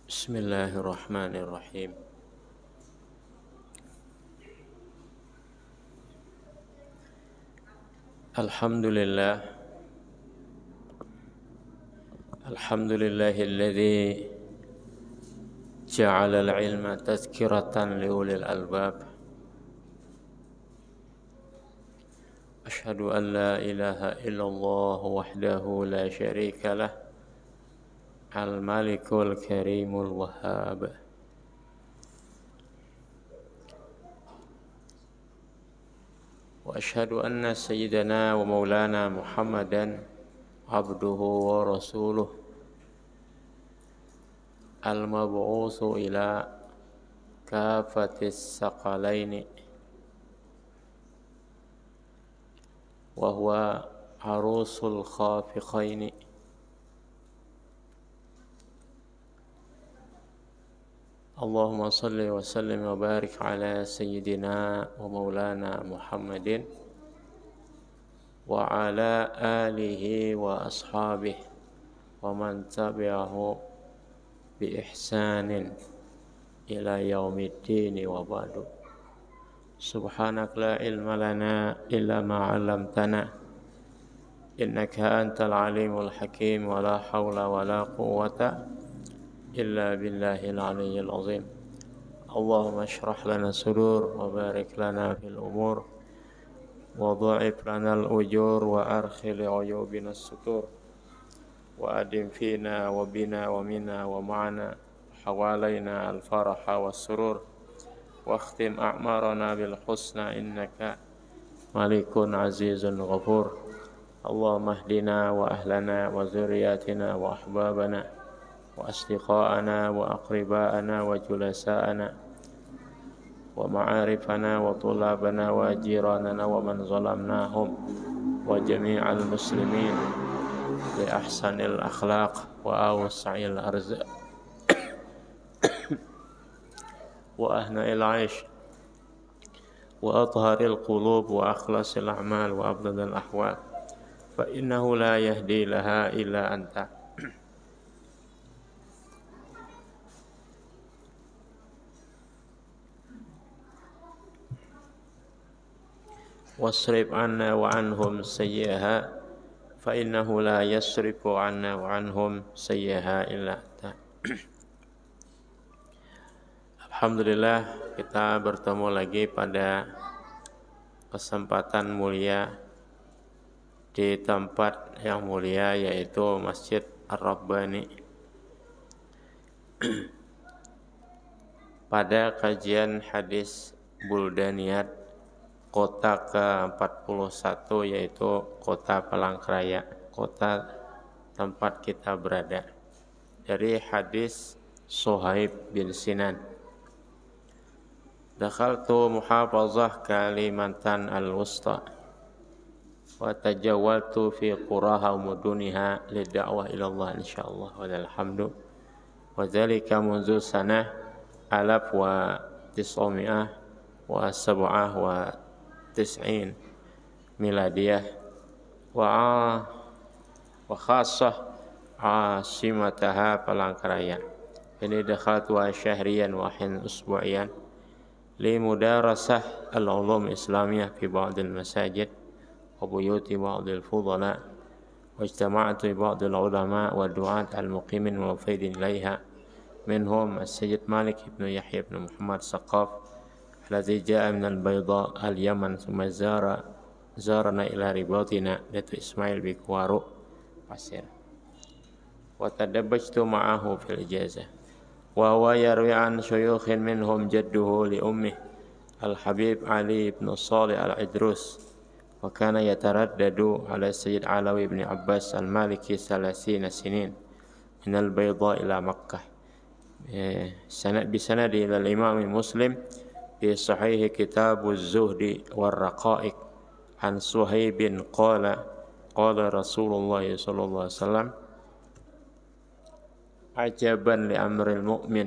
Bismillahirrahmanirrahim. Alhamdulillahilladzi ja'ala al-ilma tazkiratan liulil albab. Ashhadu an la ilaha illallah wahdahu la syarika lah, al-malikul karimul wahhab. Wa ashhadu anna sayyidana wa maulana Muhammadan abduhu wa rasuluh al-mab'utsu ila kafatis saqalaini wa huwa arusul khafiqaini. Allahumma salli wa sallim wa barik ala sayyidina wa maulana Muhammadin wa ala alihi wa ashabihi wa man tabi'ahu bi ihsanin ila yaumiddin wa ba'du. Subhanak la ilma lana illa ma 'allamtana innaka antal alimul hakim wa la hawla wa la quwwata illa billahil aliyyil azim. Allahumma shrah lana sudur wa barik lana fil umur wa dha'if lana al-ujur wa arkhil uyubina as-sutur wa adim fina wa bina wa minna wa ma'ana hawalaina al-faraha was-surur wa akhtim a'marana bil husna innaka malikun azizun ghafur. Allahumma hdina wa ahlana wa zurriyatina wa ahbabana wa asdiqa'ana wa aqriba'ana wa julasa'ana wa ma'arifana wa tulabana wa jiranana wa man zalamnahum wa jami'al muslimin bi ahsanil akhlaq wa awsa'il arzaq wa ahna'il 'aish wa atharil qulub wa akhlasil a'mal wa abdadil ahwal fa innahu la yahdi laha illa anta. Wasrif anna wa anhum sayyi'aha fa innahu la yasrifu anna wa anhum sayyi'aha illa anta. Alhamdulillah, kita bertemu lagi pada kesempatan mulia di tempat yang mulia, yaitu Masjid Ar-Rabbani. Pada kajian hadis Buldaniyat kota ke-41, yaitu kota Palangkaraya, kota tempat kita berada, dari hadis Suhaib bin Sinan. Dakhaltu muhafazah Kalimantan al-Wusta wa tajawwaltu fi quraha wa muduniha lid'awah ila Allah insyaallah wa alhamdu wa dzalika munzu sanah 1997 miladiyah wa khassah asimataha Palangkaraya. Ini dakhaltu syahriyan wa hin usbu'iyan li mudarasah al-ulum islamiyah fi ba'd al-masajid wa buyuti ba'd al-fudala wa ijtama'tu bi ba'd al-ulama wa du'at al-muqimin wa mufaidin ilaiha minhum as-sayyid Malik ibn Yahya ibn Muhammad Saqaf alladhi ja'a min al-Bayda al-Yaman thumma zarana ila ribatina Datu Ismail bi Kuwaru Pasir wa tadabbajtu ma'ahu fil ijazah wa huwa yarwi an syuyukhin minhum jadduhu li ummih al-Habib Ali ibn Salih al-Idrus wa kana yataraddadu ala Sayyid Alawi ibn Abbas al-Maliki 30 sinin min al-Bayda ila Makkah bisanadi ila al-Imam Muslim fi sahih kitab az-Zuhdi war Raqa'iq an Suhaibin qala qala Rasulullah sallallahu alaihi wasallam ajaban li amril mu'min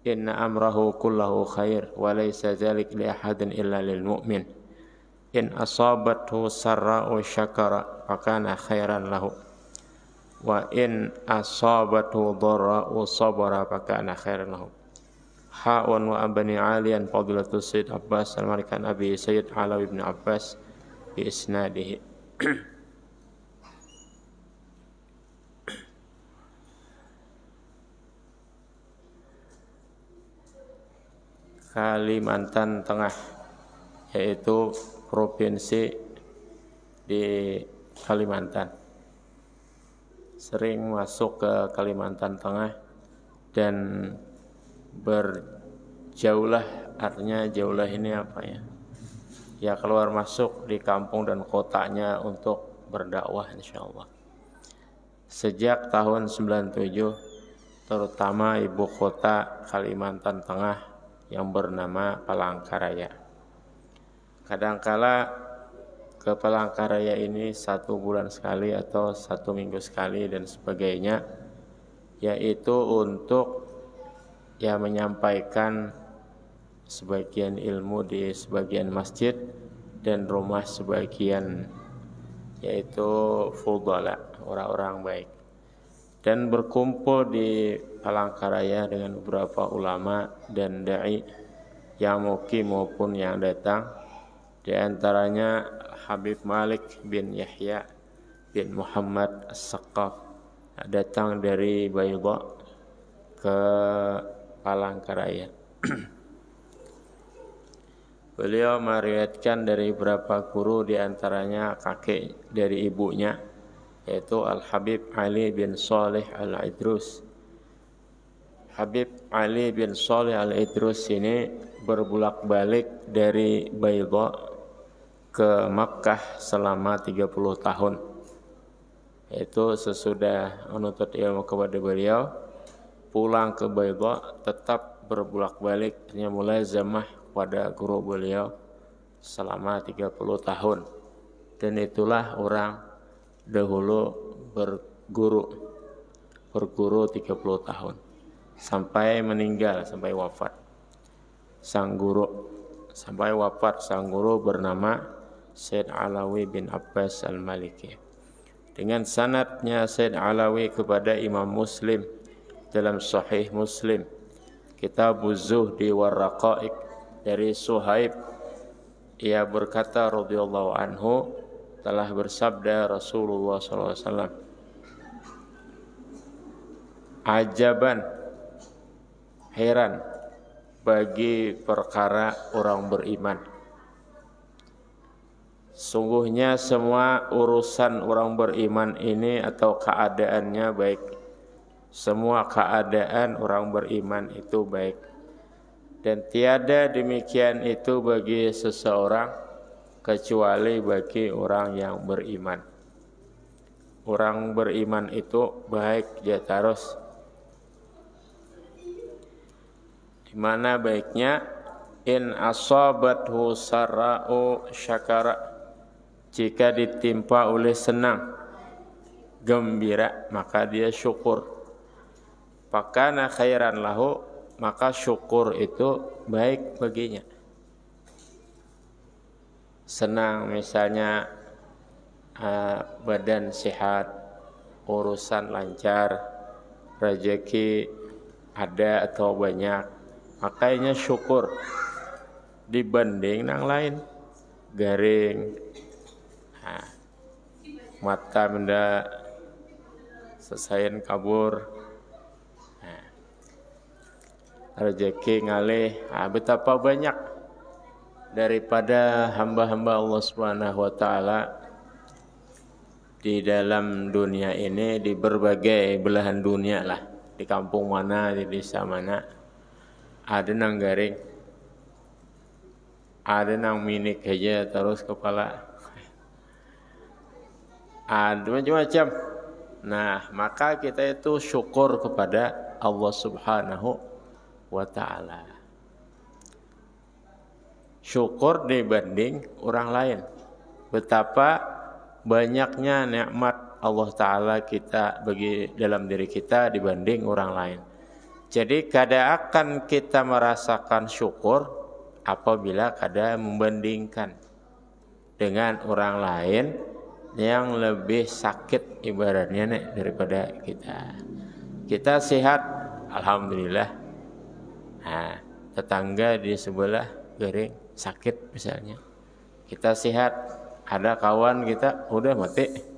inna amrahu kullahu khair wa laysa dzalik li ahadin illa lil mu'min in asabathu sarra'u syakara fakana khairan lahu wa in asabathu dharra'u sabara fakana khairan lahu. Ha'wan wa abani aliyan fadilatul Sayyid Abbas al-Marikan Abi Sayyid Alawi bin Abbas bi isnadihi. Kalimantan Tengah, yaitu provinsi di Kalimantan. Sering masuk ke Kalimantan Tengah dan berjauhlah, artinya jauhlah ini apa ya? Ya keluar masuk di kampung dan kotanya untuk berdakwah insyaallah. Sejak tahun 97 terutama ibu kota Kalimantan Tengah yang bernama Palangkaraya. Kadangkala ke Palangkaraya ini 1 bulan sekali atau 1 minggu sekali dan sebagainya, yaitu untuk ya menyampaikan sebagian ilmu di sebagian masjid dan rumah sebagian, yaitu fudhala, orang-orang baik, dan berkumpul di Palangkaraya dengan beberapa ulama dan dai yang mukim maupun yang datang, di antaranya Habib Malik bin Yahya bin Muhammad As-Saqqaf datang dari Baydha ke Palangkaraya. Beliau meriwayatkan dari beberapa guru, di antaranya kakek dari ibunya, yaitu Al-Habib Ali bin Saleh Al-Idrus. Habib Ali bin Saleh Al-Idrus ini berbulak-balik dari Baydha ke Makkah selama 30 tahun. Yaitu sesudah menuntut ilmu kepada beliau, pulang ke Baydha tetap berbulak-balik, hanya mulazamah pada guru beliau selama 30 tahun. Dan itulah orang dahulu berguru 30 tahun sampai meninggal, sampai wafat sang guru. Sampai wafat sang guru bernama Sayyid Alawi bin Abbas al-Maliki. Dengan sanadnya Sayyid Alawi kepada Imam Muslim dalam Sahih Muslim, Kitabuz Zuhdi war Raqaiq, dari Suhaib, ia berkata radhiyallahu anhu, telah bersabda Rasulullah SAW, ajaban, heran bagi perkara orang beriman. Sungguhnya semua urusan orang beriman ini atau keadaannya baik. Semua keadaan orang beriman itu baik. Dan tiada demikian itu bagi seseorang kecuali bagi orang yang beriman. Orang beriman itu baik dia terus. Di mana baiknya? In asabathu sarra'u syakara, jika ditimpa oleh senang, gembira, maka dia syukur. Fakana khairan lahu, maka syukur itu baik baginya. Senang misalnya badan sehat, urusan lancar, rezeki ada atau banyak, makanya syukur. Dibanding yang lain, garing, mata benda sesayen kabur, rezeki ngalih, betapa banyak daripada hamba-hamba Allah Subhanahu wa taala di dalam dunia ini, di berbagai belahan dunia lah, di kampung mana, di desa mana, ada nang garing, ada nang minik aja terus kepala, ada macam-macam. Nah, maka kita itu syukur kepada Allah Subhanahu wa ta'ala. Syukur dibanding orang lain. Betapa banyaknya nikmat Allah Ta'ala kita bagi dalam diri kita dibanding orang lain. Jadi kada akan kita merasakan syukur apabila kada membandingkan dengan orang lain yang lebih sakit ibaratnya nih daripada kita. Kita sehat, alhamdulillah. Nah, tetangga di sebelah gering sakit misalnya. Kita sehat, ada kawan kita udah mati.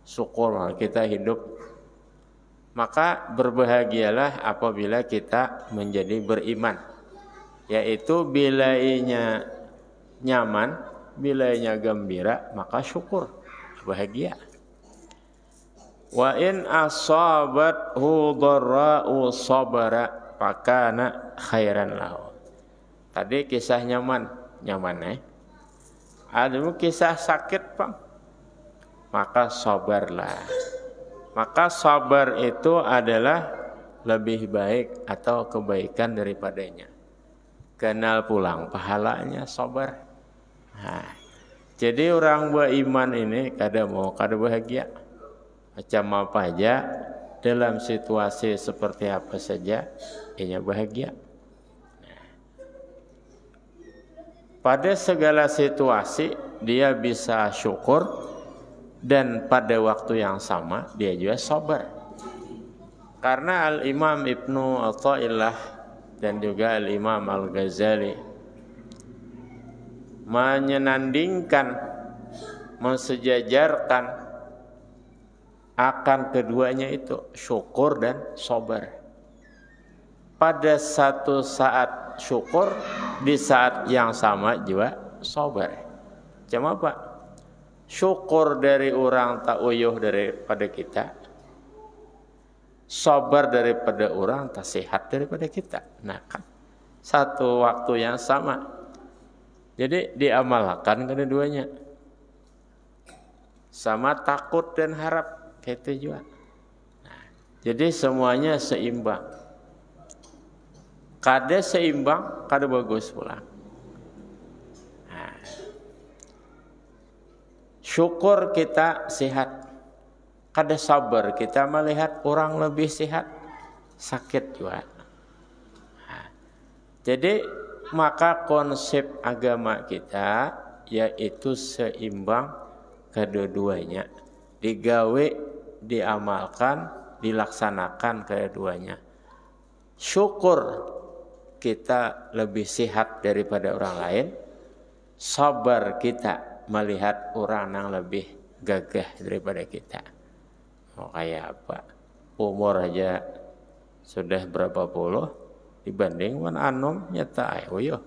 Syukur kita hidup. Maka berbahagialah apabila kita menjadi beriman. Yaitu bilainya nyaman, bilainya gembira, maka syukur, bahagia. Wa in asabathu dharra'u sabara fakana khairan lahu. Tadi kisah nyaman ada kisah sakit, Bang. Maka sabarlah. Maka sabar itu adalah lebih baik atau kebaikan daripadanya. Kenal pulang pahalanya sabar. Nah, jadi orang beriman ini kada bahagia. Macam apa aja, dalam situasi seperti apa saja, ia bahagia. Nah, pada segala situasi dia bisa syukur, dan pada waktu yang sama dia juga sabar. Karena Al-Imam Ibnu Athaillah dan juga Al-Imam Al-Ghazali menyenandingkan, mensejajarkan akan keduanya itu syukur dan sabar. Pada satu saat syukur, di saat yang sama juga sabar. Cuma apa? Syukur dari orang tak uyuh daripada kita, sabar daripada orang tak sehat daripada kita. Nah kan satu waktu yang sama. Jadi diamalkan kedua-duanya. Sama takut dan harap kita juga. Nah, jadi semuanya seimbang. Kada seimbang, kada bagus pula. Nah, syukur kita sehat. Kada sabar kita melihat orang lebih sehat, sakit juga. Nah, jadi maka konsep agama kita yaitu seimbang kedua-duanya, digawe, diamalkan, dilaksanakan kedua-duanya. Syukur kita lebih sehat daripada orang lain, sabar kita melihat orang yang lebih gagah daripada kita. Mau kayak apa? Umur aja sudah berapa puluh dibanding wan anom nyata ayo.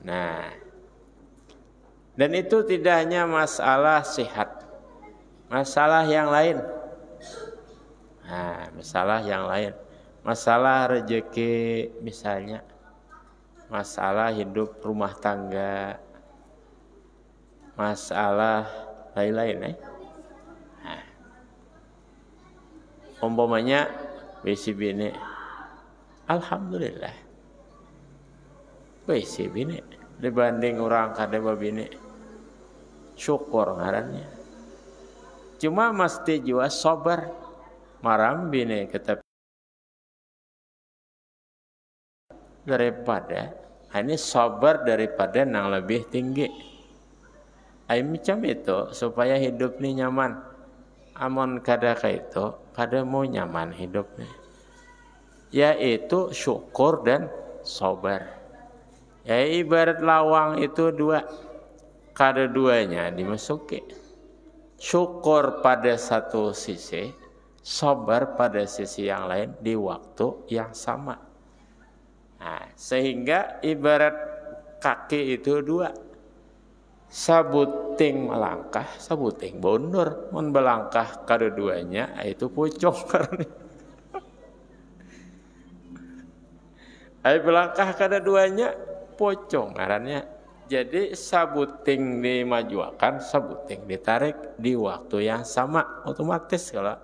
Nah, dan itu tidak hanya masalah sehat, masalah yang lain. Nah, masalah yang lain, masalah rezeki misalnya, masalah hidup rumah tangga, masalah lain-lain. Nah, umpamanya bisi bini, alhamdulillah, bisi bini dibanding orang kada babini, syukur ngarannya. Cuma mesti juga sabar, maram bini kita daripada ini sabar daripada yang lebih tinggi. Macam itu supaya hidup ini nyaman. Amun kada kaitu, kada mau nyaman hidupnya. Yaitu syukur dan sabar. Ya ibarat lawang itu dua, kada duanya dimasuki. Syukur pada satu sisi, sabar pada sisi yang lain di waktu yang sama. Nah, sehingga ibarat kaki itu dua, sabuting melangkah, sabuting bondur. Mun belangkah kada duanya itu pucung. Ai belangkah kada duanya pocong ngarannya. Jadi sabuting dimajuakan, sabuting ditarik di waktu yang sama, otomatis kalau.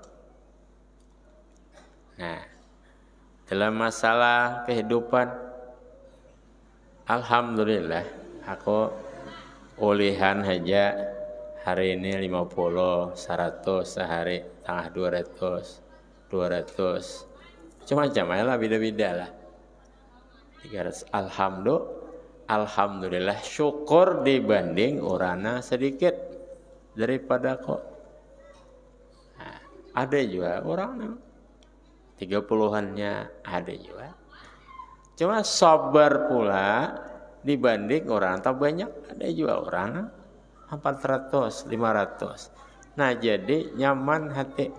Nah, dalam masalah kehidupan, alhamdulillah aku ulihan aja hari ini 50, 100 sehari, tengah 200, 200. Macam-macam lah, beda-beda lah. 300. Alhamdulillah, syukur dibanding orangnya sedikit daripada kok. Nah, ada juga orang 30-annya ada juga. Cuma sabar pula dibanding orang tak banyak, ada juga orang 400, 500. Nah, jadi nyaman hati,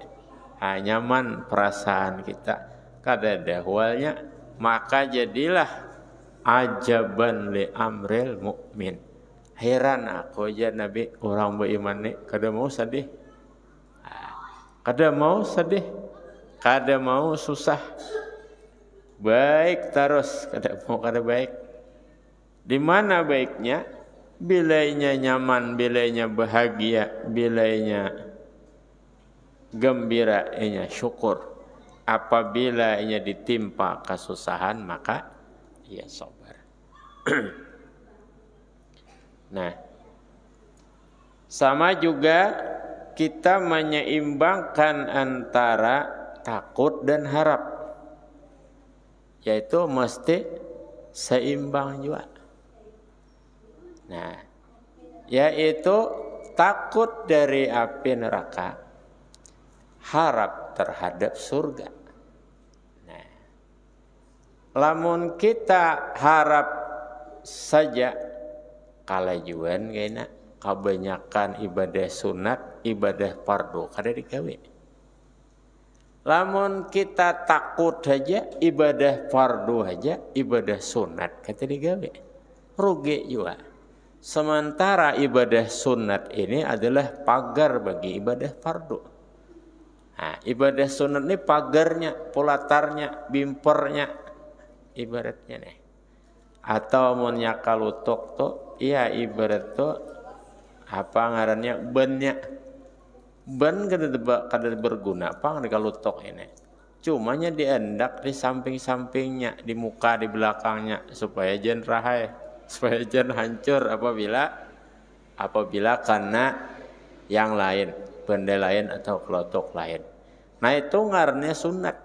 nyaman perasaan kita. Kada dahwalnya, maka jadilah ajaban li amril mukmin. Heran aku aja Nabi, orang beriman ni kada mau sedih, kada mau sedih, kada mau susah, baik terus, kada mau kada baik. Di mana baiknya? Bilainya nyaman, bilainya bahagia, bilainya gembira, ianya syukur. Apabila ianya ditimpa kesusahan, maka ia sabar. Nah, sama juga kita menyeimbangkan antara takut dan harap, yaitu mesti seimbang juga. Nah, yaitu takut dari api neraka, harap terhadap surga. Nah, lamun kita harap saja kalajuan kayaknya kebanyakan ibadah sunat, ibadah fardu kada digawe. Lamun kita takut saja ibadah fardu aja, ibadah sunat kada digawe, rugi juga. Sementara ibadah sunat ini adalah pagar bagi ibadah fardu. Nah, ibadah sunat ini pagarnya, polatarnya, bimpernya, ibaratnya nih. Atau munnya kalutok tuh, iya ibarat tuh apa ngarannya bennya. Ben kada berguna apa kalutok ini. Cumanya diendak di samping-sampingnya, di muka, di belakangnya supaya jen rahai, supaya jen hancur apabila karena yang lain, benda lain atau kelotok lain. Nah, itu ngarannya sunat.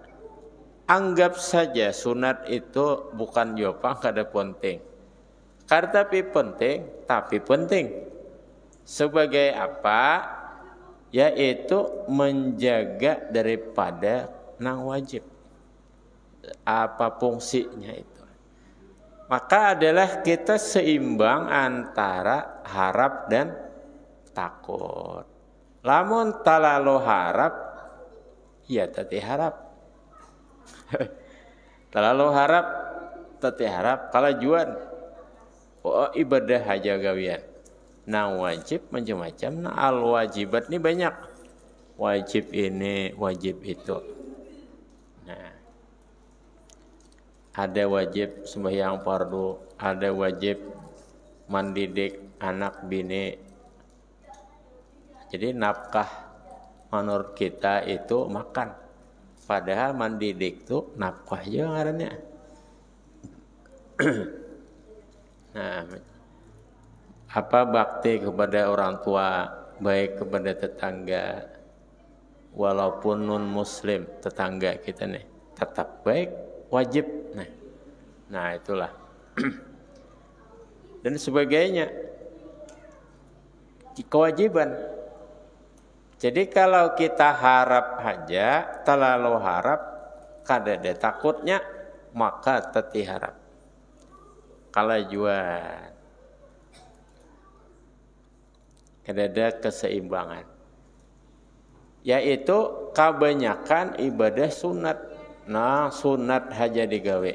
Anggap saja sunat itu bukan jopang kada penting. Kada tapi penting. Sebagai apa? Yaitu menjaga daripada nang wajib. Apa fungsinya itu? Maka adalah kita seimbang antara harap dan takut. Lamun talalu harap, ya tati harap. Talalu harap, tati harap. Kalajuan, ibadah aja gawian. Nah, wajib macam-macam. Nah, al-wajibat ini banyak. Wajib ini, wajib itu. Nah, ada wajib sembahyang fardu, ada wajib mendidik anak bini. Jadi nafkah menurut kita itu makan. Padahal mendidik itu nafkah juga ngarannya. Nah, apa bakti kepada orang tua, baik kepada tetangga, walaupun non muslim tetangga kita nih, tetap baik, wajib. Nah itulah. Dan sebagainya, kewajiban. Jadi kalau kita harap aja, terlalu harap, kada ada takutnya, maka teti harap. Kalajuan, kada ada keseimbangan. Yaitu kebanyakan ibadah sunat. Nah, sunat aja digawe.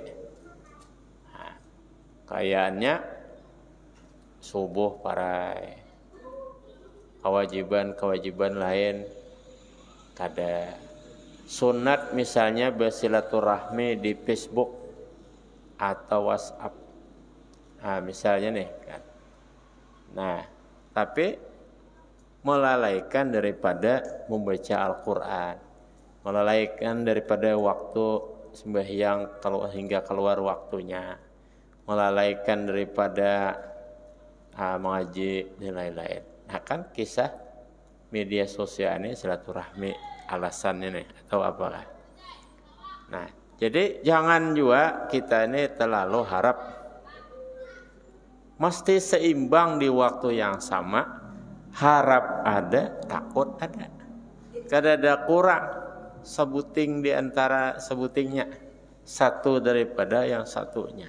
Nah, kayaknya subuh parai. Kewajiban lain kada. Sunat misalnya bersilaturahmi di Facebook atau WhatsApp. Nah, misalnya nih kan. Nah, tapi melalaikan daripada membaca Al-Quran, melalaikan daripada waktu sembahyang hingga keluar waktunya, melalaikan daripada mengaji dan lain-lain. Nah kan kisah media sosial ini silaturahmi alasannya nih atau apalah. Nah jadi jangan juga kita ini terlalu harap mesti seimbang di waktu yang sama. Harap ada, takut ada. Kada ada kurang sebuting di antara sebutingnya, satu daripada yang satunya.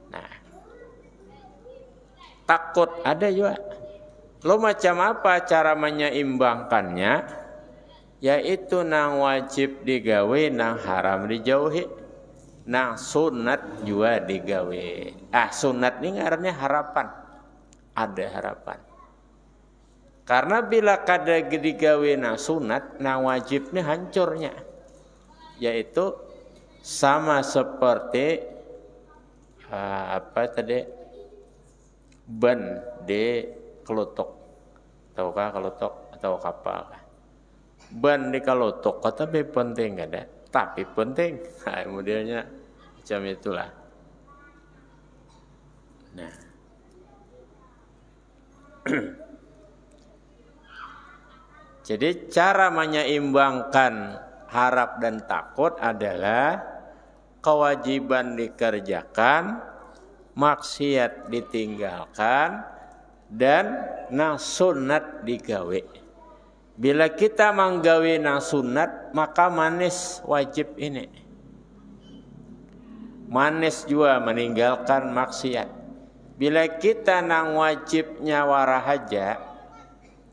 Nah, takut ada juga. Lo macam apa cara menyeimbangkannya? Yaitu nang wajib digawe, nang haram dijauhi, nang sunat juga digawe. Sunat ini ngarannya harapan. Ada harapan. Karena bila kada digawe nang sunat, nang wajibnya hancurnya. Yaitu sama seperti ban di kelutuk. Tahukah kelutuk atau kapal? Ban di kelutuk tapi penting kada? Tapi penting. Nah, modelnya macam itulah. Nah. Jadi cara menyeimbangkan harap dan takut adalah kewajiban dikerjakan, maksiat ditinggalkan, dan nang sunat digawe. Bila kita menggawe nang sunat, maka manis wajib ini. Manis juga meninggalkan maksiat. Bila kita nang wajibnya warahaja,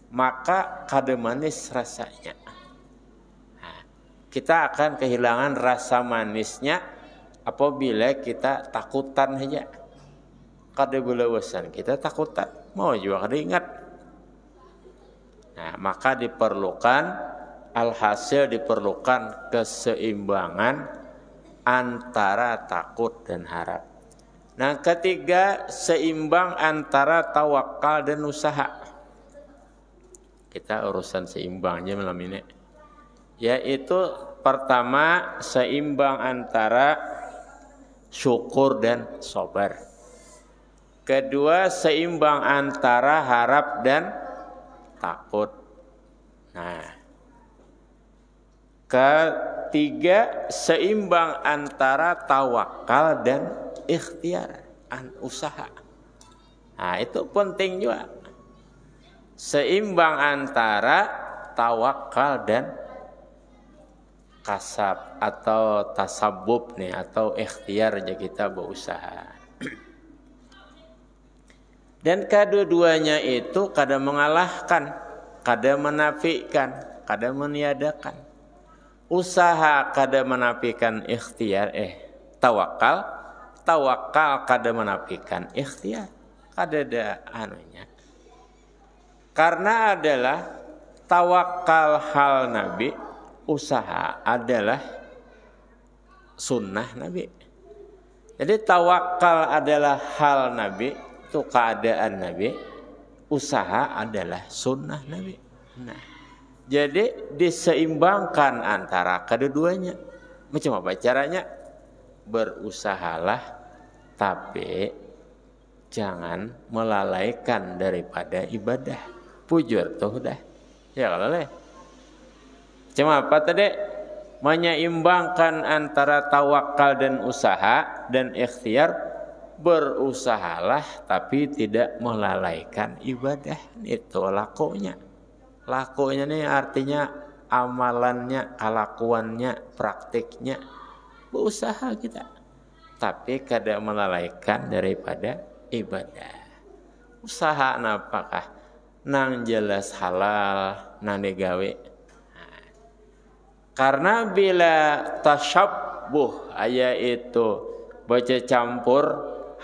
maka kada manis rasanya. Nah, kita akan kehilangan rasa manisnya apabila kita takutan saja. Kada boleh bosan, kita takutan, mau juga kada ingat. Nah, maka diperlukan alhasil diperlukan keseimbangan antara takut dan harap. Nah, ketiga seimbang antara tawakal dan usaha. Kita urusan seimbangnya malam ini. Yaitu pertama seimbang antara syukur dan sabar. Kedua seimbang antara harap dan takut. Nah, ketiga seimbang antara tawakal dan ikhtiar, usaha. Nah, itu penting juga. Seimbang antara tawakal dan kasab atau tasabub nih atau ikhtiar aja kita berusaha. Dan kedua-duanya itu kadang mengalahkan, kadang menafikan, kadang meniadakan. Usaha kadang menafikan ikhtiar, tawakal kadang menafikan ikhtiar. Kada ada anunya. Karena adalah tawakal hal Nabi, usaha adalah sunnah Nabi. Jadi tawakal adalah hal Nabi, itu keadaan Nabi, usaha adalah sunnah Nabi. Nah, jadi diseimbangkan antara kedua-duanya. Macam apa caranya? Berusahalah, tapi jangan melalaikan daripada ibadah. Pujur tuh dah. Ya kalau leh. Cuma apa tadi? Menyeimbangkan antara tawakal dan usaha dan ikhtiar. Berusahalah tapi tidak melalaikan ibadah. Itu lakunya. Lakunya ini artinya amalannya, kelakuannya, praktiknya. Berusaha kita. Tapi kada melalaikan daripada ibadah. Usaha apakah? Nang jelas halal, nang digawe. Nah, karena bila tashabbuh yaitu baca campur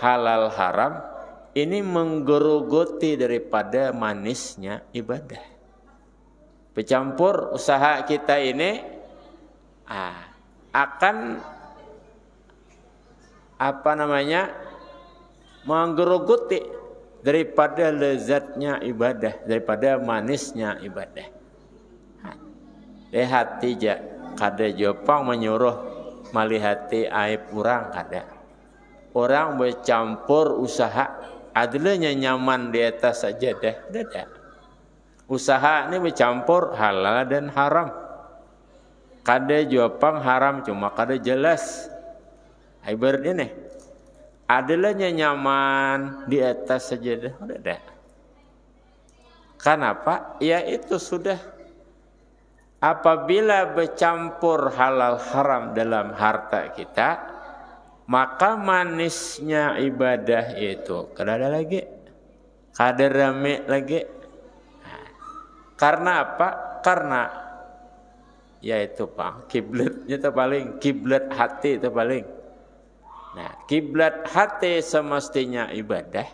halal haram, ini menggerogoti daripada manisnya ibadah. Bercampur usaha kita ini akan menggerogoti daripada lezatnya ibadah, daripada manisnya ibadah. Hati ja kada jopang menyuruh malihati aib orang kada. Orang bercampur usaha adilnya nyaman di atas sajadah, tidak. Usaha ini bercampur halal dan haram. Kada juapang haram cuma kada jelas. Ibarat ini, adilnya nyaman di atas sajadah, tidak. Kenapa? Ya itu sudah. Apabila bercampur halal haram dalam harta kita, maka manisnya ibadah itu kada ada lagi, kada rame lagi. Karena apa? Karena yaitu Pak, kiblatnya itu paling, kiblat hati itu paling. Nah, kiblat hati semestinya ibadah.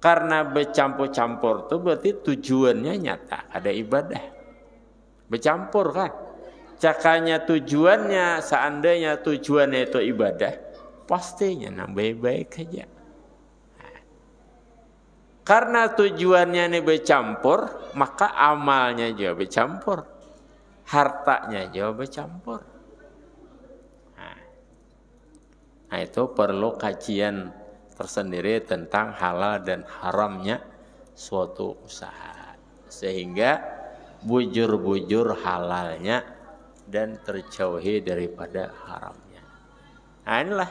Karena bercampur-campur itu berarti tujuannya nyata, ada ibadah. Bercampur kan? Cakanya tujuannya, seandainya tujuannya itu ibadah, pastinya baik-baik aja. Karena tujuannya ini bercampur, maka amalnya juga bercampur, hartanya juga bercampur. Nah itu perlu kajian tersendiri tentang halal dan haramnya suatu usaha, sehingga bujur-bujur halalnya dan terjauhi daripada haramnya. Nah inilah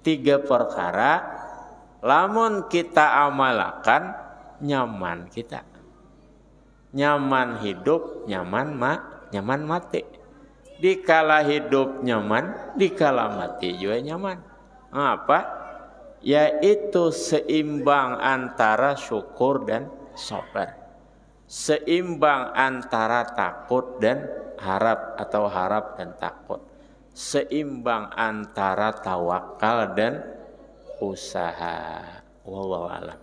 3 perkara, lamun kita amalkan nyaman kita, nyaman hidup, nyaman mati. Dikala hidup nyaman, dikala mati juga nyaman. Apa? Yaitu seimbang antara syukur dan sabar. Seimbang antara takut dan harap atau harap dan takut. Seimbang antara tawakal dan usaha. Wallahu a'lam.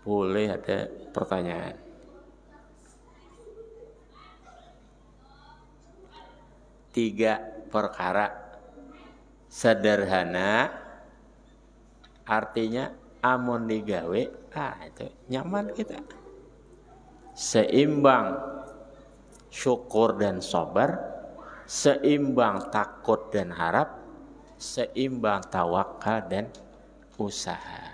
Boleh ada pertanyaan? Tiga perkara sederhana, artinya amun digawe, itu nyaman kita. Seimbang syukur dan sabar, seimbang takut dan harap, seimbang tawakal dan usaha.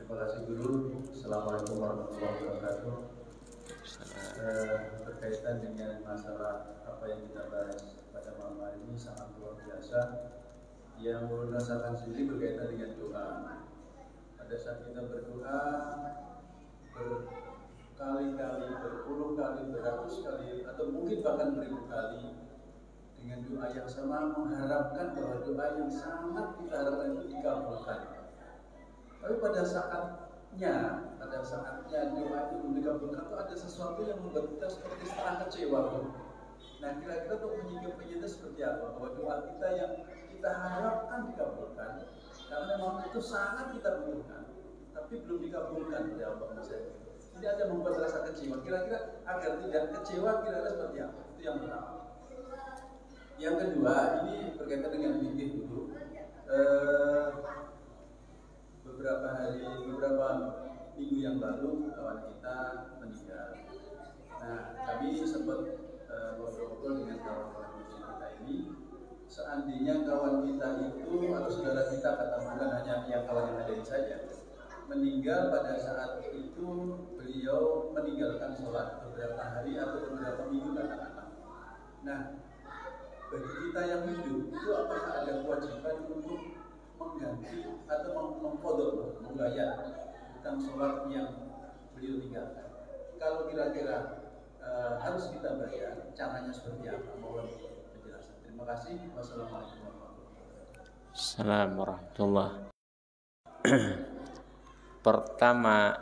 Terima kasih dulu. Assalamualaikum warahmatullahi wabarakatuh. Berkaitan dengan masalah apa yang kita bahas pada malam hari ini sangat luar biasa. Yang ulun rasakan sendiri berkaitan dengan doa. Pada saat kita berdoa berkali-kali, berpuluh kali, beratus kali, atau mungkin bahkan beribu kali, dengan doa yang sama mengharapkan bahwa doa yang sangat kita harapkan itu dikabulkan. Tapi pada saatnya doa itu belum dikabulkan, itu ada sesuatu yang membuat kita seperti setengah kecewa. Nah, kira-kira untuk menyikapinya itu seperti apa? Bahwa doa kita yang kita harapkan dikabulkan, karena memang itu sangat kita butuhkan, tapi belum dikabulkan oleh Allah Subhanahu. Ini ada membuat rasa kecewa. Kira-kira agar tidak kecewa, kira-kira seperti apa? Itu yang pertama. Yang kedua, ini berkaitan dengan fikih dulu. Beberapa minggu yang lalu kawan kita meninggal. Nah, kami sempat ngobrol dengan kawan-kawan muslim kita ini. Seandainya kawan kita itu atau saudara kita, kata bukan hanya yang kawan yang ada di saja, meninggal pada saat itu beliau meninggalkan sholat beberapa hari atau beberapa minggu katakanlah. Nah, bagi kita yang hidup itu apakah ada kewajiban untuk mengganti atau mengkodok, membayar tentang sholat yang beliau tinggalkan? Kalau kira-kira harus kita bayar, caranya seperti apa? Mohon penjelasan. Terima kasih. Wassalamualaikum warahmatullahi wabarakatuh. Assalamualaikum warahmatullahi wabarakatuh. Pertama,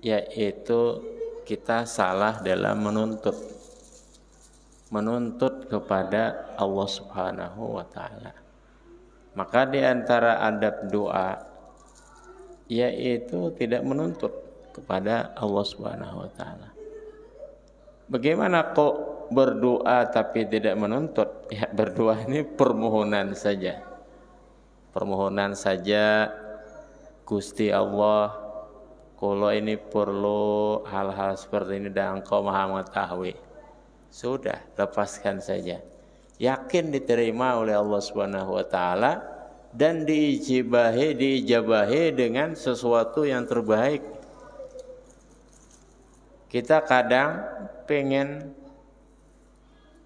yaitu kita salah dalam menuntut kepada Allah Subhanahu wa ta'ala. Maka di antara adab doa yaitu tidak menuntut kepada Allah Subhanahu wa ta'ala. Bagaimana kok berdoa tapi tidak menuntut? Ya, berdoa ini permohonan saja. permohonan saja, Gusti Allah, kalau ini perlu hal-hal seperti ini dan Engkau Maha mengetahui. Sudah, lepaskan saja. Yakin diterima oleh Allah Subhanahu wa taala dan diijabahi dengan sesuatu yang terbaik. Kita kadang pengen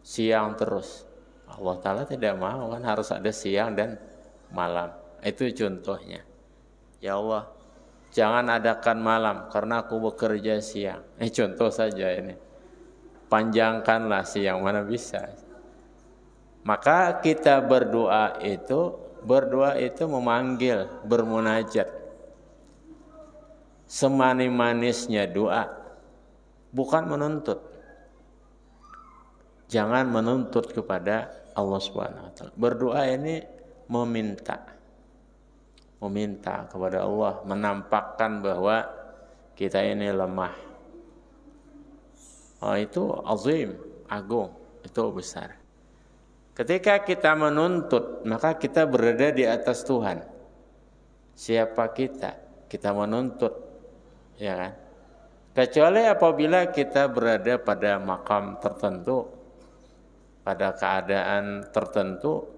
siang terus. Allah taala tidak mau, kan harus ada siang dan malam. Itu contohnya. Ya Allah, jangan adakan malam karena aku bekerja siang. Contoh saja ini. Panjangkanlah siang, mana bisa. Maka kita berdoa itu memanggil, bermunajat. Semanis-manisnya doa, bukan menuntut. Jangan menuntut kepada Allah Subhanahu wa taala. Berdoa ini meminta kepada Allah, menampakkan bahwa kita ini lemah. Itu azim, agung, itu besar. Ketika kita menuntut, maka kita berada di atas Tuhan. Siapa kita? Kita menuntut, ya kan? Kecuali apabila kita berada pada makam tertentu, pada keadaan tertentu,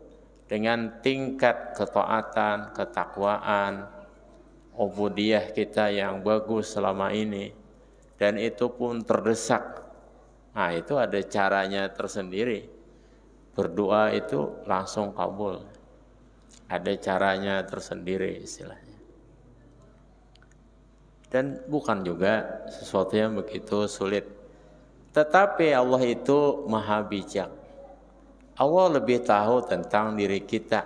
dengan tingkat ketaatan, ketakwaan, ubudiyah kita yang bagus selama ini, dan itu pun terdesak. Nah, itu ada caranya tersendiri. Berdoa itu langsung kabul. Ada caranya tersendiri istilahnya. Dan bukan juga sesuatu yang begitu sulit. Tetapi Allah itu maha bijak. Allah lebih tahu tentang diri kita,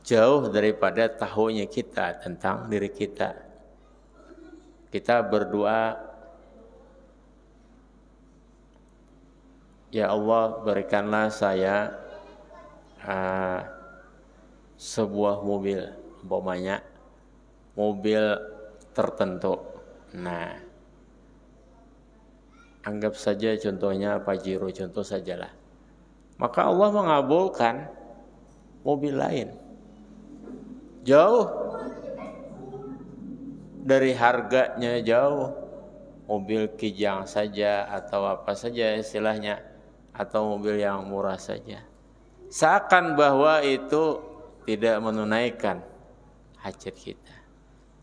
jauh daripada tahunya kita tentang diri kita. Kita berdoa, ya Allah, berikanlah saya sebuah mobil, umpamanya mobil tertentu. Nah, anggap saja contohnya Pajero, contoh sajalah. Maka Allah mengabulkan mobil lain, jauh dari harganya, jauh, mobil kijang saja atau apa saja istilahnya, atau mobil yang murah saja. Seakan bahwa itu tidak menunaikan hajat kita.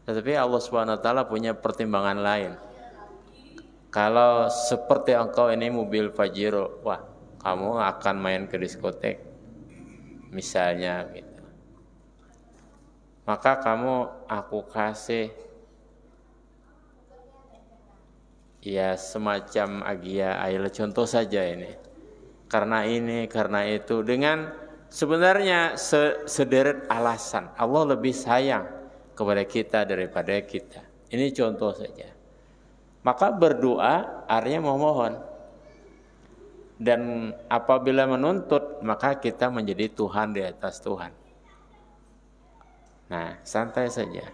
Tetapi Allah Subhanahu wa taala punya pertimbangan lain. Kalau seperti engkau ini mobil Pajero, wah, kamu akan main ke diskotek misalnya gitu. Maka aku kasih ya semacam agia ail, contoh saja ini. Karena ini, karena itu, dengan sebenarnya sederet alasan. Allah lebih sayang kepada kita daripada kita. Ini contoh saja. Maka berdoa artinya memohon. Dan apabila menuntut, maka kita menjadi Tuhan di atas Tuhan. Nah, santai saja.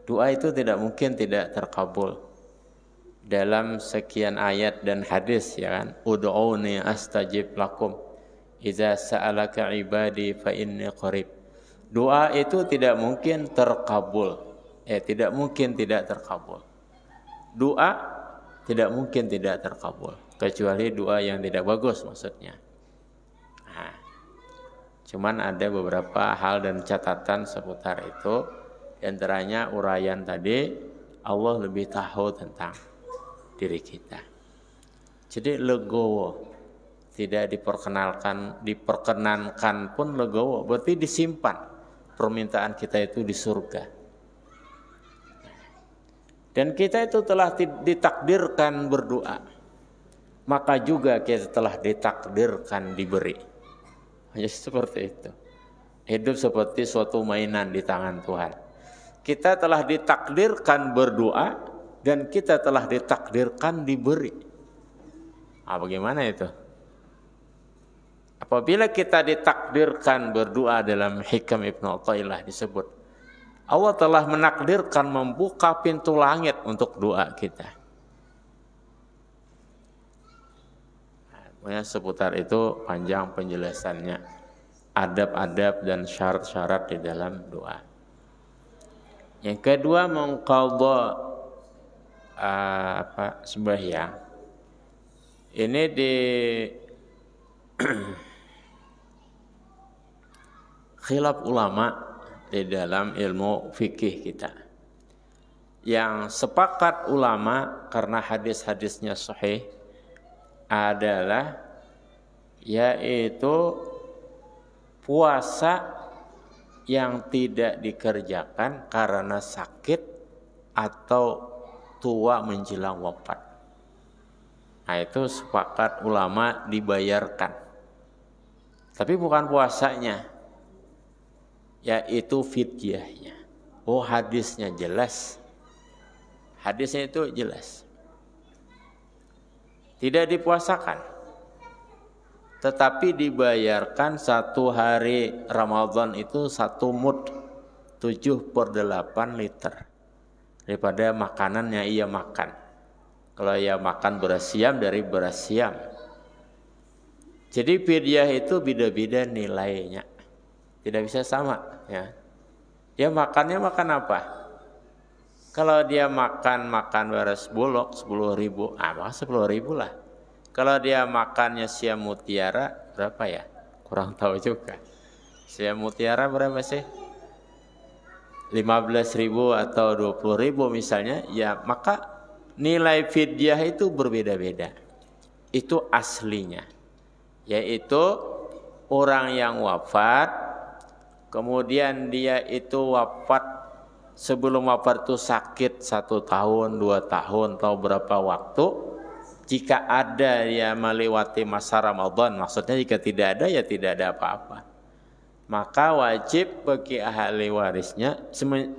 Doa itu tidak mungkin tidak terkabul. Dalam sekian ayat dan hadis, ya kan, ud'uni astajib lakum idza sa'alaka ibadi fa inni qarib. Doa itu tidak mungkin terkabul. Tidak mungkin tidak terkabul. Doa tidak mungkin tidak terkabul, kecuali doa yang tidak bagus maksudnya. Nah, cuman ada beberapa hal dan catatan seputar itu. Di antaranya uraian tadi, Allah lebih tahu tentang diri kita. Jadi legowo, tidak diperkenankan pun legowo, berarti disimpan permintaan kita itu di surga. Dan kita itu telah ditakdirkan berdoa, maka juga kita telah ditakdirkan diberi. Hanya seperti itu. Hidup seperti suatu mainan di tangan Tuhan. Kita telah ditakdirkan berdoa dan kita telah ditakdirkan diberi. Bagaimana itu? Apabila kita ditakdirkan berdoa, dalam Hikam Ibnu Athaillah disebut, Allah telah menakdirkan membuka pintu langit untuk doa kita. Seputar itu panjang penjelasannya. adab-adab dan syarat-syarat di dalam doa. Yang kedua, mengqadha sembahyang. Ini di khilaf ulama di dalam ilmu fikih kita. Yang sepakat ulama karena hadis-hadisnya sahih adalah yaitu puasa yang tidak dikerjakan karena sakit atau tua menjelang wafat. Nah, itu sepakat ulama dibayarkan. Tapi bukan puasanya, yaitu fidyahnya. Oh, hadisnya jelas. Hadisnya itu jelas. Tidak dipuasakan. Tetapi dibayarkan 1 hari Ramadan itu 1 mud 7/8 liter daripada makanan yang ia makan. Kalau ia makan beras siam dari beras siam. Jadi fidyah itu beda-beda nilainya. Tidak bisa sama ya. Dia makannya makan apa? Kalau dia makan beras bulog 10.000, maka 10.000 lah. Kalau dia makannya siam mutiara berapa ya? Kurang tahu juga. Siam mutiara berapa sih? 15.000 atau 20.000 misalnya, ya maka nilai fidyah itu berbeda-beda. Itu aslinya. Yaitu orang yang wafat, kemudian dia itu wafat, sebelum wafat itu sakit 1 tahun, 2 tahun, atau berapa waktu. Jika ada dia melewati masa Ramadan, maksudnya jika tidak ada ya tidak ada apa-apa. Maka wajib bagi ahli warisnya,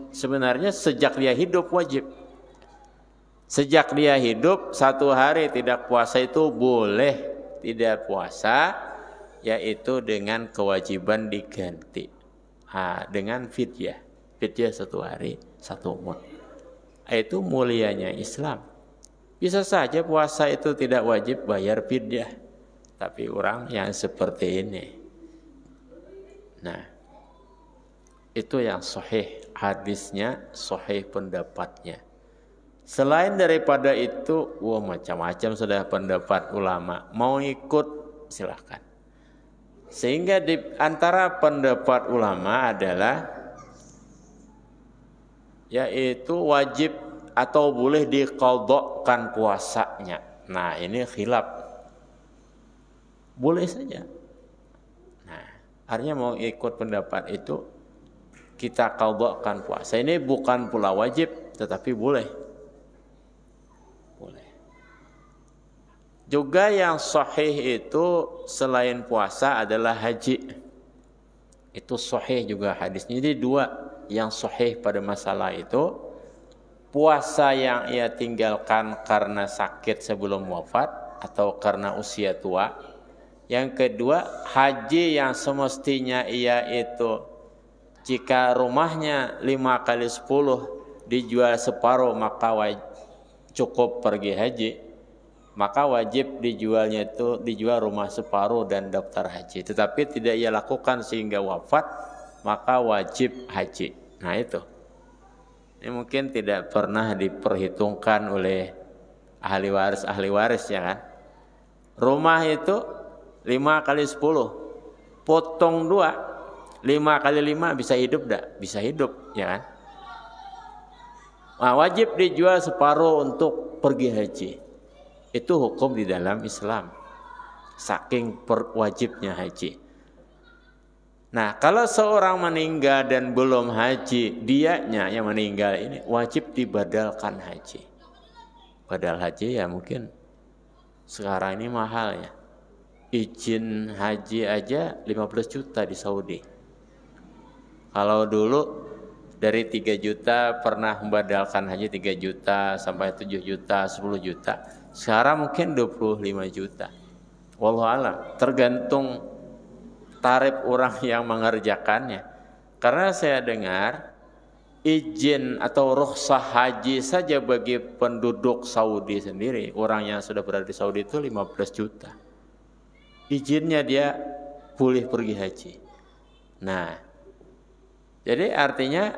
sebenarnya sejak dia hidup wajib. Sejak dia hidup 1 hari tidak puasa itu boleh tidak puasa, yaitu dengan kewajiban diganti dengan fidyah. Fidyah 1 hari 1 mud. Itu mulianya Islam. Bisa saja puasa itu tidak wajib bayar fidyah, tapi orang yang seperti ini. Nah, itu yang sahih hadisnya, sahih pendapatnya. Selain daripada itu, macam-macam sudah pendapat ulama. Mau ikut silakan. Sehingga di antara pendapat ulama adalah yaitu wajib atau boleh diqadhakan puasanya. Nah, ini khilaf. Boleh saja. Nah, artinya mau ikut pendapat itu kita qadhakan puasa. Ini bukan pula wajib, tetapi boleh. Boleh. Juga yang sahih itu selain puasa adalah haji. Itu sahih juga hadisnya. Jadi 2 yang sahih pada masalah itu. Puasa yang ia tinggalkan karena sakit sebelum wafat atau karena usia tua. Yang kedua, haji yang semestinya ia itu jika rumahnya 5x10 dijual separuh maka cukup pergi haji. Maka wajib dijualnya itu dijual rumah separuh dan daftar haji. Tetapi tidak ia lakukan sehingga wafat, maka wajib haji. Nah itu. Ini mungkin tidak pernah diperhitungkan oleh ahli waris ya kan. Rumah itu 5x10, potong 2, 5x5 bisa hidup enggak? Bisa hidup ya kan. Nah, wajib dijual separuh untuk pergi haji. Itu hukum di dalam Islam. Saking wajibnya haji. Nah, kalau seorang meninggal dan belum haji, dianya yang meninggal ini wajib dibadalkan haji. Badal haji ya mungkin sekarang ini mahal ya. Izin haji aja 15 juta di Saudi. Kalau dulu dari 3 juta pernah membadalkan haji 3 juta sampai 7 juta, 10 juta. Sekarang mungkin 25 juta. Wallahu a'lam, tergantung tarif orang yang mengerjakannya. Karena saya dengar izin atau rukhsah haji saja bagi penduduk Saudi sendiri, orang yang sudah berada di Saudi itu 15 juta. Izinnya dia boleh pergi haji. Nah, jadi artinya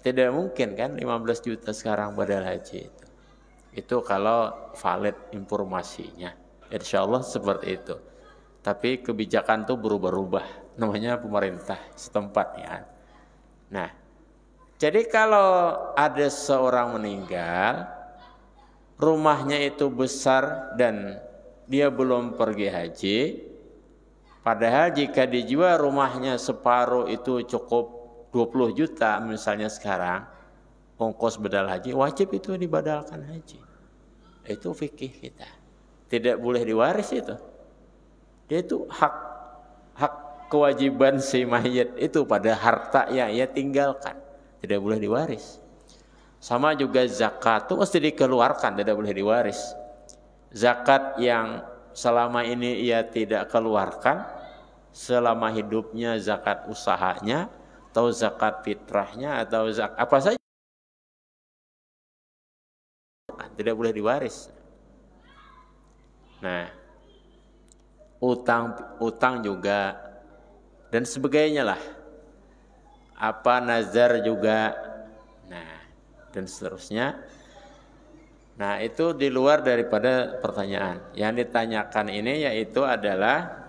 tidak mungkin kan 15 juta sekarang badal haji itu. Itu kalau valid informasinya. Insya Allah seperti itu. Tapi kebijakan itu berubah-ubah. Namanya pemerintah setempat ya. Nah, jadi kalau ada seorang meninggal, rumahnya itu besar dan dia belum pergi haji, padahal jika dijual rumahnya separuh itu cukup 20 juta misalnya sekarang, ongkos badal haji, wajib itu dibadalkan haji. Itu fikih kita. Tidak boleh diwaris itu. Dia itu hak kewajiban si mayit itu pada harta yang ia tinggalkan. Tidak boleh diwaris. Sama juga zakat itu mesti dikeluarkan, tidak boleh diwaris. Zakat yang selama ini ia tidak keluarkan, selama hidupnya zakat usahanya, atau zakat fitrahnya, atau zakat apa saja, tidak boleh diwaris. Nah, utang juga dan sebagainya lah. Apa nazar juga. Nah, dan seterusnya. Nah, itu di luar daripada pertanyaan. Yang ditanyakan ini yaitu adalah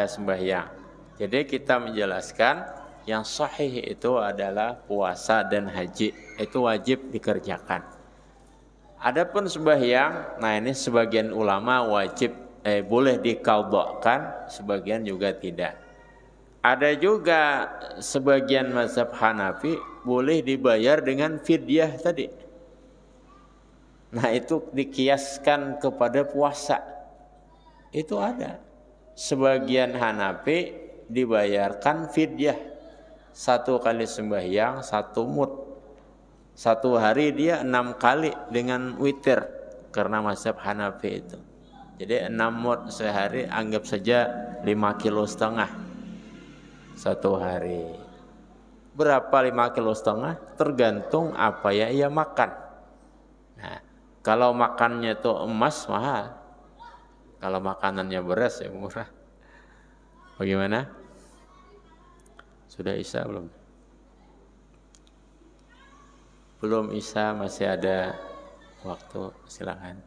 sembahyang. Jadi kita menjelaskan yang sahih itu adalah puasa dan haji. Itu wajib dikerjakan. Adapun sembahyang, nah ini sebagian ulama wajib boleh diqadhakan, sebagian juga tidak. Ada juga sebagian mazhab Hanafi boleh dibayar dengan fidyah tadi. Nah itu dikiaskan kepada puasa. Itu ada. Sebagian Hanafi dibayarkan fidyah. 1 kali sembahyang 1 mud. 1 hari dia 6 kali dengan witir. Karena mazhab Hanafi itu. Jadi 6 mud sehari anggap saja 5,5 kilo. 1 hari. Berapa 5,5 kilo? Tergantung apa ya ia makan. Nah, kalau makannya itu emas mahal. Kalau makanannya beras ya murah. Bagaimana? Sudah Isya belum? Belum Isya, masih ada waktu, silakan.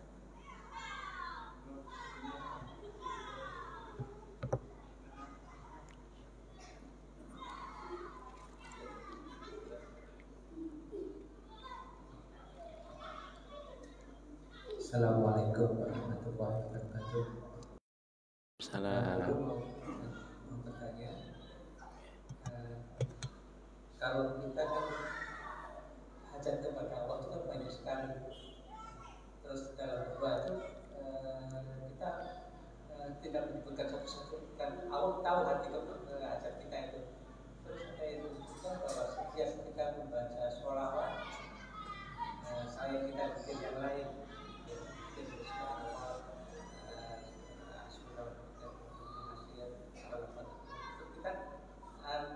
Assalamualaikum warahmatullahi wabarakatuh. Salam. Mau bertanya, kalau kita kan hajat kepada Allah itu kan banyak sekali. Terus dalam doa itu kita tidak menyebutkan satu-satu, kan Allah tahu hati hajat kita itu. Terus ada yang disebutkan bahwa setiap kita membaca sholawat, saya kita bikin yang lain.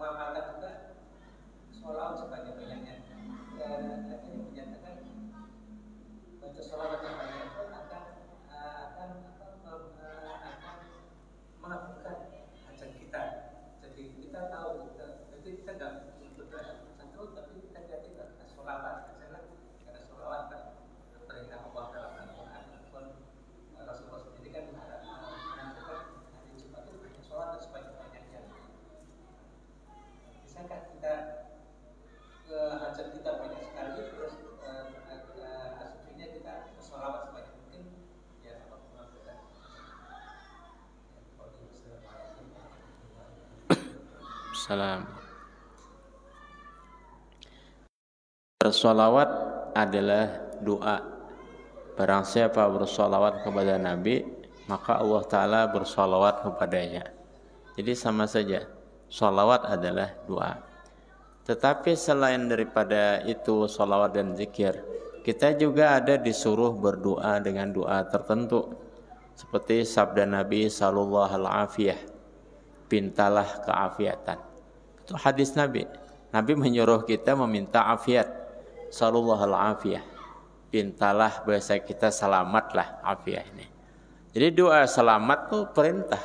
Mengamalkan juga sholawat sebanyak-banyaknya. Ada yang menyatakan baca sholawat yang banyak itu akan melakukan hajat kita. Jadi kita tahu, jadi kita nggak berdoa satu, tapi kita jadi sholawat. Karena sholawat kan perintah Allah dalam Al-Quran ataupun Rasulullah sendiri kan menentukan hari Jumat itu banyak sholawat dan sebanyak-banyaknya. Bisakah kita ke hajat kita banyak sekali, terus aslinya kita sholawat sebanyak mungkin, ya apa melakukan? Salam. Bersolawat adalah doa. Barang siapa bersolawat kepada Nabi, maka Allah Ta'ala bersolawat kepadanya. Jadi sama saja, solawat adalah doa. Tetapi selain daripada itu solawat dan zikir, kita juga ada disuruh berdoa dengan doa tertentu. Seperti sabda Nabi sallallahu alaihi wasallam, pintalah keafiatan. Itu hadis Nabi. Nabi menyuruh kita meminta afiat. Sallallahu alaihi wasallam. Pintalah, bahasa kita selamatlah afiat ini. Jadi doa selamat itu perintah.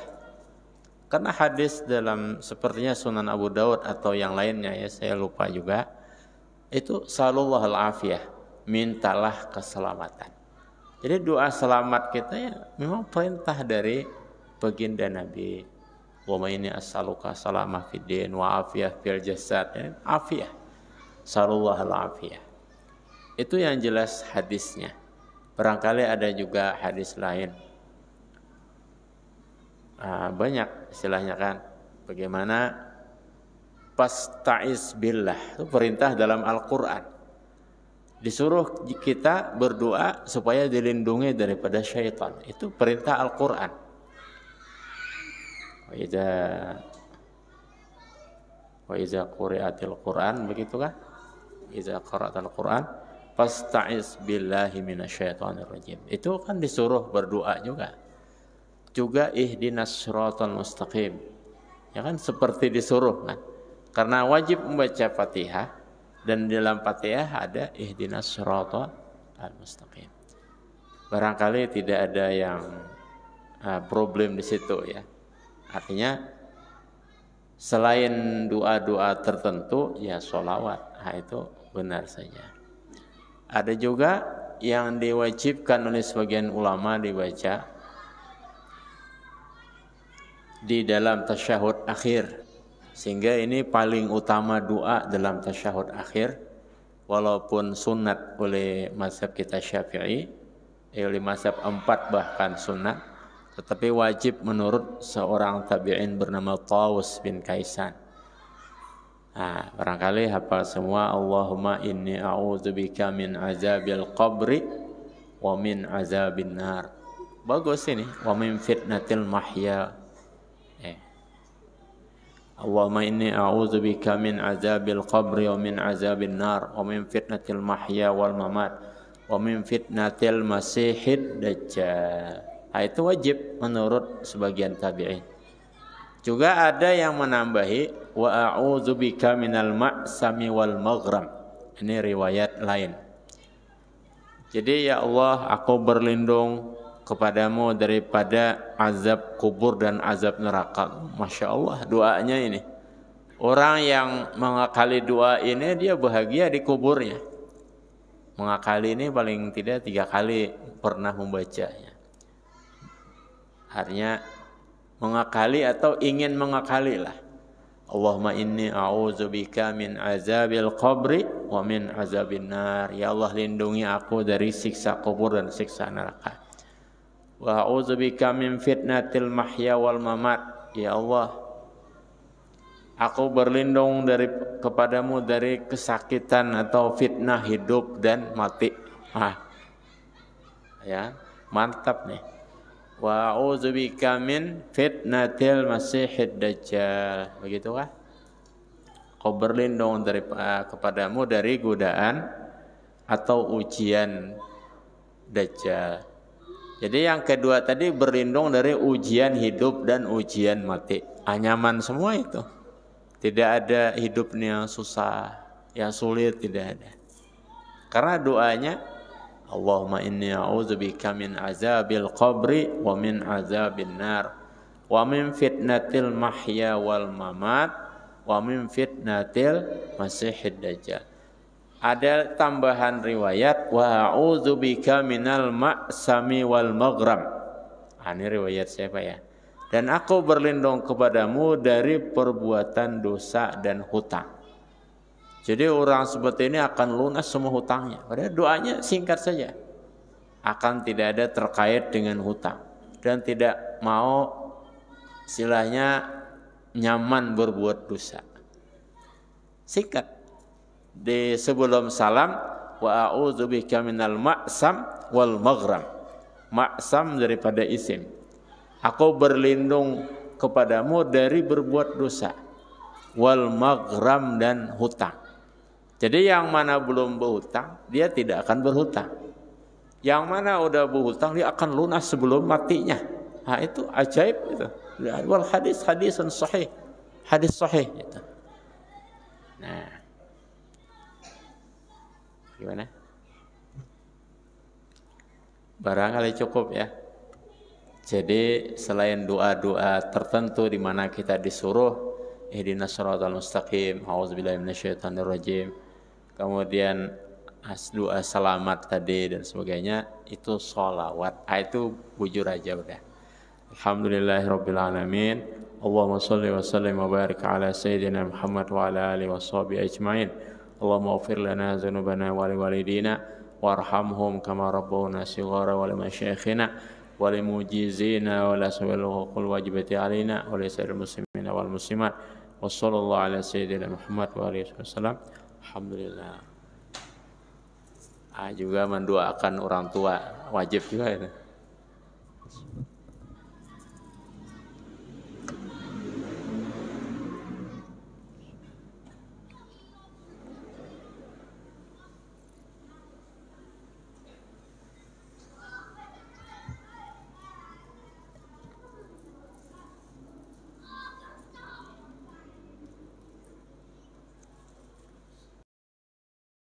Karena hadis dalam sepertinya Sunan Abu Daud atau yang lainnya ya, saya lupa juga, itu sallallahu al-afiyah, mintalah keselamatan. Jadi doa selamat kita ya memang perintah dari baginda Nabi. Wa ma inni as'aluka salamah fid din wa afiyah fil jasad. Ya, afiyah. Sallallahu al-afiyah. Itu yang jelas hadisnya. Barangkali ada juga hadis lain. Banyak istilahnya kan. Bagaimana pasta'iz billah. Itu perintah dalam Al-Quran. Disuruh kita berdoa supaya dilindungi daripada syaitan. Itu perintah Al-Quran. Wa iza quri'atil Quran, begitu kan? Iza qara'atil Quran fasta'iz billahi minasyaitonir rajim. Itu kan disuruh berdoa juga. Juga ihdinas siratal mustaqim. Ya kan seperti disuruh kan. Karena wajib membaca Fatihah dan di dalam Fatihah ada ihdinas siratal mustaqim. Barangkali tidak ada yang problem di situ ya. Artinya selain doa-doa tertentu ya sholawat, itu benar saja. Ada juga yang diwajibkan oleh sebagian ulama dibaca di dalam tasyahud akhir, sehingga ini paling utama doa dalam tasyahud akhir, walaupun sunat oleh mazhab kita Syafi'i, oleh mazhab 4 bahkan sunat, tetapi wajib menurut seorang tabi'in bernama Tawus bin Kaisan. Barangkali hafal semua. Allahumma inni a'udzubika min azabil qabri wa min azabin nar. Bagus ini. Wa min fitnatil mahya. Allahumma inni a'udzubika min azabil qabri wa min azabin nar wa min fitnatil mahya wal mamat wa min fitnatil masihid dajjal. Itu wajib menurut sebagian tabi'in. Juga ada yang menambahi wa a'udzubika minal ma'sami wal maghram. Ini riwayat lain. Jadi ya Allah, aku berlindung kepadamu daripada azab kubur dan azab neraka. Masya Allah doanya ini. Orang yang mengakali doa ini dia bahagia di kuburnya. Mengakali ini paling tidak 3 kali pernah membacanya. Artinya mengakali atau ingin mengakali lah. Allahumma inni a'udzubika min azabil qabri wa min azabin nar. Ya Allah, lindungi aku dari siksa kubur dan siksa neraka. Wa a'udzubika min fitnatil mahya wal mamat. Ya Allah, aku berlindung kepadamu dari kesakitan atau fitnah hidup dan mati. Ya, mantap nih. Wa a'udzubika min fitnatil masihid dajjal. Begitu kah? Kau berlindung kepadamu dari godaan atau ujian dajjal. Jadi yang kedua tadi berlindung dari ujian hidup dan ujian mati. Nyaman semua itu. Tidak ada hidupnya susah, yang sulit, tidak ada. Karena doanya Allahumma inni a'udzubika min azabil qabri wa min azabin nar wa min fitnatil mahya wal mamat wa min fitnatil masihid dajjal. Ada tambahan riwayat wa a'udzubika minal ma'sami wal maghram. Ini riwayat siapa ya? Dan aku berlindung kepadamu dari perbuatan dosa dan hutang. Jadi orang seperti ini akan lunas semua hutangnya. Padahal doanya singkat saja. Akan tidak ada terkait dengan hutang. Dan tidak mau istilahnya nyaman berbuat dosa. Singkat. Di sebelum salam wa a'udzubika minal ma'sam wal maghram. Ma'sam daripada isim. Aku berlindung kepadamu dari berbuat dosa. Wal maghram dan hutang. Jadi yang mana belum berhutang, dia tidak akan berhutang. Yang mana udah berhutang, dia akan lunas sebelum matinya. Itu ajaib itu. Wal hadisun sahih. Hadis sahih itu. Nah. Gimana? Barangkali cukup ya. Jadi selain doa-doa tertentu di mana kita disuruh ihdinas shiratal mustaqim, auzubillahi minasyaitonir rajim, kemudian doa selamat tadi dan sebagainya, itu sholawat. Itu bujur aja udah. Alhamdulillahirabbil alamin. Allahumma shalli wa sallim wa barik ala sayyidina Muhammad wa ala alihi washabihi ajmain. Allahumma ighfir lana dzunubana wa liwalidina warhamhum kama rabbawna shighara wa limasyayikhina wa limujizina wa la sabil wajibati alaina wa li sairil muslimina wal muslimat. Wassallallahu ala sayyidina Muhammad wa alihi wasallam. Alhamdulillah. Juga mendoakan orang tua wajib juga itu.